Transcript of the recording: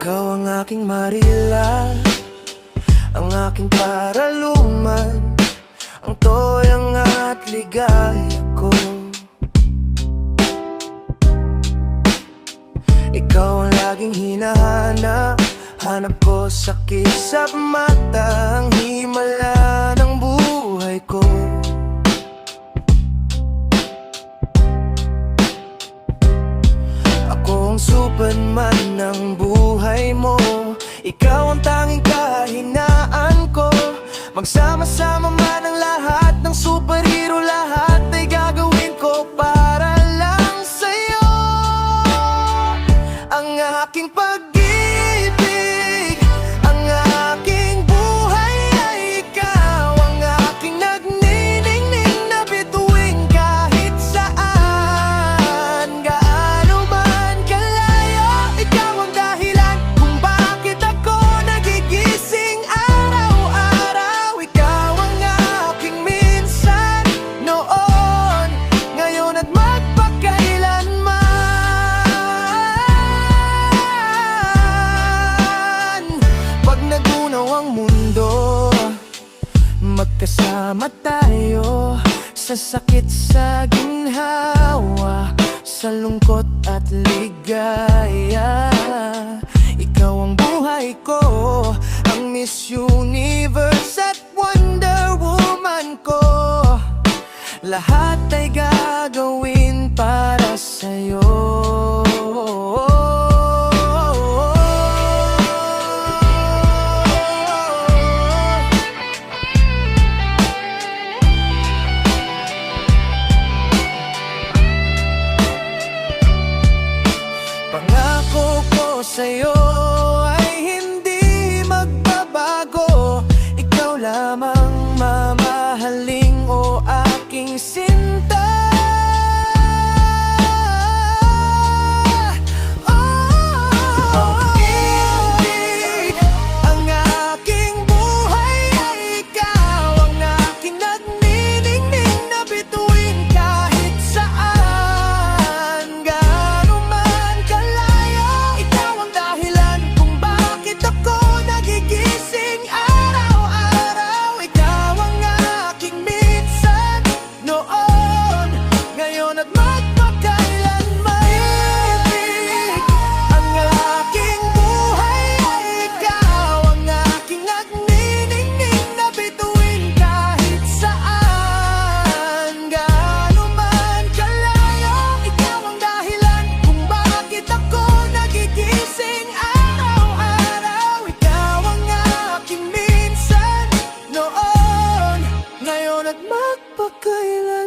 Ikaw ang aking Marila, ang aking paraluman, ang toyang at ligaya ko. Ikaw ang laging hinahanap, hanap ko sa kisap mata, ang himala ng buhay ko. Ako ang Superman ng buhay mo, ikaw ang tanging kahinaan ko. Magsama-sama man ang lahat ng superhero, lahat ay gagawin ko para lang sa'yo. Ang aking pag-ibig, ang aking buhay ay ikaw, ang aking nagniningning na bituin kahit saan. Gaano man kalayo, ikaw ang dahilan kung bakit ako nagigising araw-araw. Ikaw ang aking minsan, noon, ngayon at magpakailanman. Pag nagunaw ang mundo, magkasama tayo sa sakit, sa ginhawa, sa lungkot at ligaya. Ikaw ang buhay ko, ang Miss Universe at Wonder Woman ko. Lahat ay gagawin para sa'yo. Pangako ko sa'yo ay hindi magbabago. Ikaw lamang mamahaling o aking sinta. Pag-ibig, ang aking buhay ay ikaw, ang aking nagniningning na bituin kahit saan. Gaano man kalayo, ikaw ang dahilan kung bakit ako nagigising araw-araw. Ikaw ang aking minsan, noon, ngayon at magpakailanman. Ibig, ang aking buhay ay ikaw, ang aking nagniningning na bituin kahit saan. Gaano man kalayo, ikaw ang dahilan kung bakit ako nagigising araw-araw. Ikaw ang aking minsan, noon, ngayon at magpakailanman.